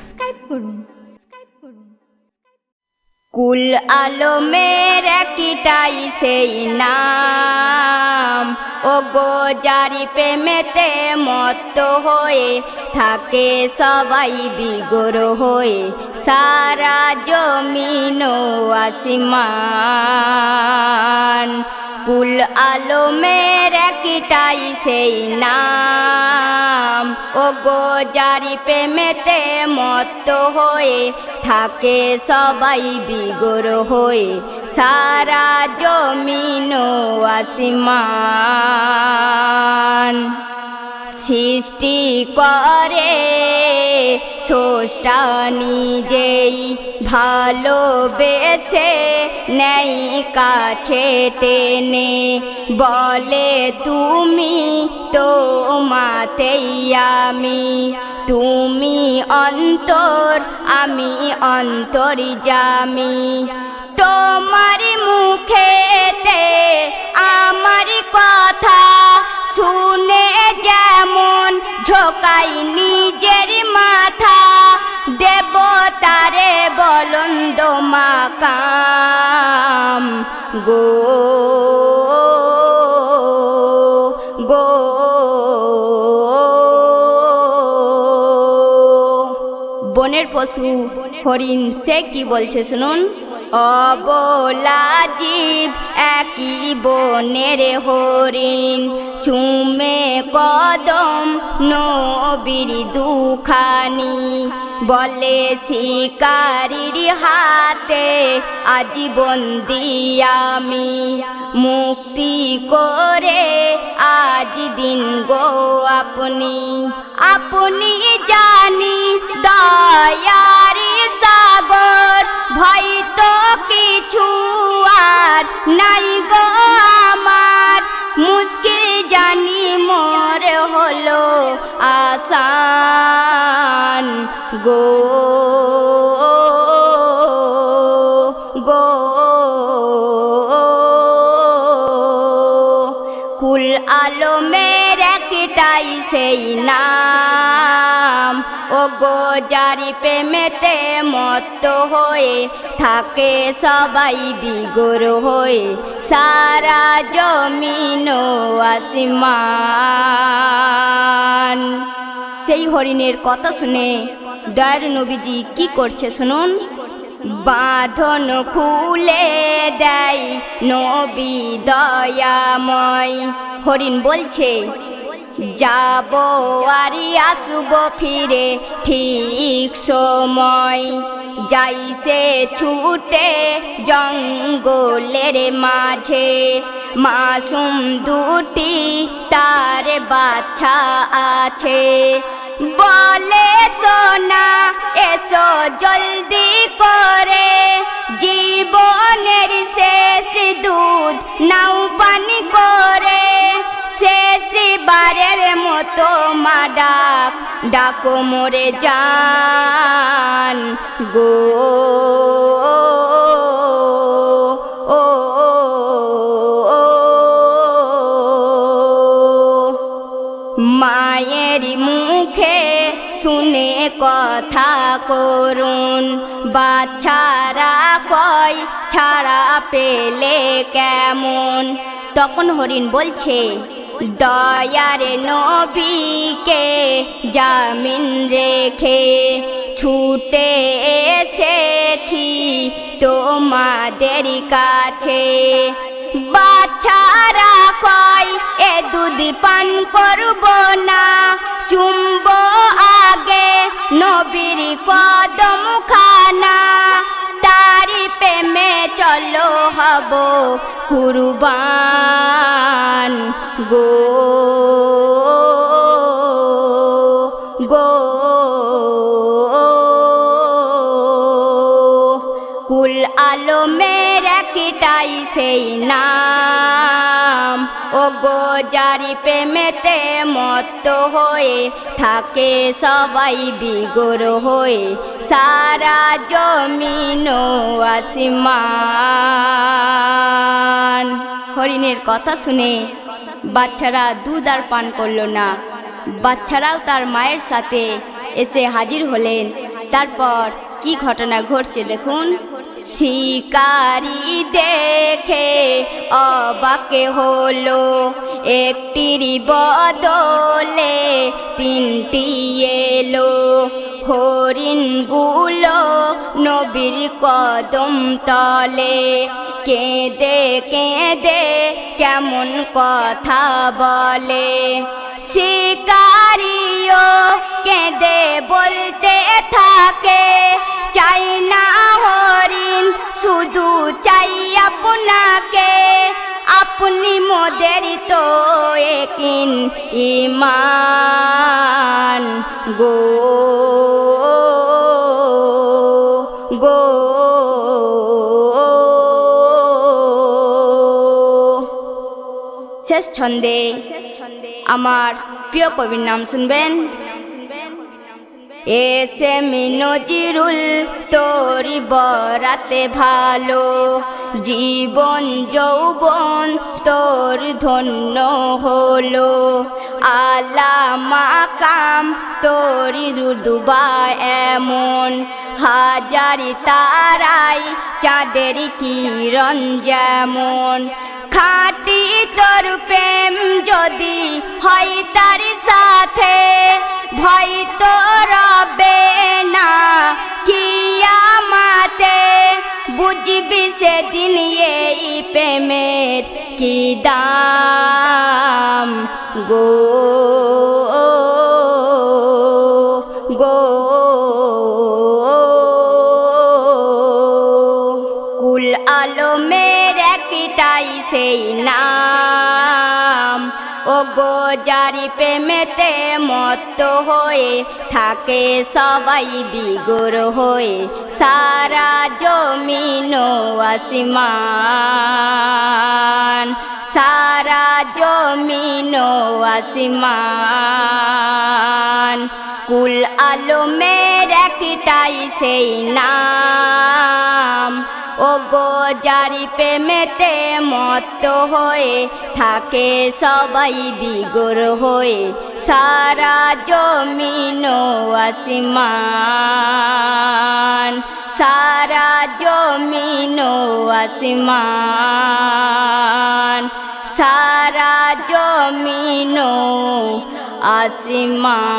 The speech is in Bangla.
সাবস্ক্রাইব করুন। কুল আলমের একটাই সেই নাম, ও গো যারি প্রেমেতে মত্ত হয়ে থাকে সবাই বিগড় হয়ে, সারা জমিন ও আসমান। কুল আলমের একটাই সেই নাম, ও গো যারি প্রেমেতে মত্ত হয়ে থাকে সবাই বিগড় হয়ে, সারা জমিন ও আসমান। সৃষ্টি করে স্রষ্টা নিজেই, ভালোবেসে নেই কাছে টেনে, বলে তুমি তোমাতেই আমি, তুমি অন্তর আমি অন্তর্যামী। তোমার মুখেতে আমার কথা শুনে যেমন ঝোঁকাই নিজের মাথা, দেবতারে বলন্দ মাকাম গো গো। বনের পশু হরিণ সে কি বলছে শুনুন। অবলা জীব একই বনের হরিণ, চুমে কদম নবীর দুখানি, বলে শিকারির হাতে আজীবন্দি আমি, মুক্তি করে আজ দিন গো আপনি। আপনি জানি দয়ার সাগর, ভয় তো কিছু আর নাই গো আমার, মুশকিল জানি মোর হলো আসান গো গো। কুল আলমের একটাই সেই নাম, ও গো যারি প্রেমেতে মত্ত হয়ে থাকে সবাই বিগড় হয়ে, সারা জমিন ও আসমান। সেই হরিণের কথা শুনে দয়ার নবীজি কি করছে শুনুন। বাঁধন খুলে দেয় নবী দয়াময়, হরিণ বলছে যাব আরি আসব ফিরে ঠিক সময়, যাইছে ছুটে জঙ্গলের মাঝে, মাসুম দুটি তার বাচ্চা আছে, বলে সোনা এসো জলদি করে, জীবনের শেষ দুধ নাও পানি করে, শেষ বারের মতো মা ডাক ডাকো মোরে জান গো ও। মায়ের মুখে শুনে কথা করুন, বাচ্চারা কয় ছাড়া পেলে কেমন। তখন হরিণ বলছে দয়ার নবীকে জামিন রেখে ছুটে এসেছি তোমাদের কাছে। বাচ্চারা কয় এ দুধ পান করব না, চুম্ব আগে নবীর কদম খানা, তারি প্রেমে চলো হব কুরবান গো গো। কুল আলমের একটাই সেই নাম, ও গো যারি প্রেমেতে মত্ত হয়ে থাকে সবাই বিগড় হয়ে, সারা জমিন ও আসমান। হরিণের কথা শুনে বাচ্চারা দুধ আর পান করল না, বাচ্চারাও তার মায়ের সাথে এসে হাজির হলেন তারপর কি ঘটনা ঘটছে দেখুন। শিকারি দেখে অবাক হলো, একটির বদলে তিনটি এলো। হরিণগুলো নবীর কদম তলে কেঁদে কেঁদে কেমন কথা বলে। শিকারিও কেঁদে বলতে থাকে, চাই না হরিণ, শুধু চাই আপনাকে। আপনি মোদের তো একিন ইমান গো গো। শেষ ছন্দে আমার প্রিয় কবির নাম শুনবেন। এসে নজরুল তোরি বরাতে ভালো, জীবন যৌবন তোর ধন্য হলো। আলা মাকাম তোরি রুদবা এমন, হাজারি তারাই চাঁদের কিরণ যেমন। খাঁটি তোর প্রেম যদি হয় তার সাথে, ভয় তো রবে না কিয়ামতে। বুঝবি সেদিন এই প্রেমের কি দাম গো গো। কুল আলমের একটাই সেই নাম, ও গো যারি প্রেমেতে মত্ত হয়ে থাকে সবাই বিগড় হয়ে। সারা জমিন ও আসমান, সারা জমিন ও আসমান। কুল আলমের একটাই সেই নাম, ও গো যারি প্রেমেতে মত্ত হয়ে থাকে সবাই বিগড় হয়ে। সারা জমিন ও আসমান, সারা জমিন ও আসমান, সারা জমিন ও আসমান।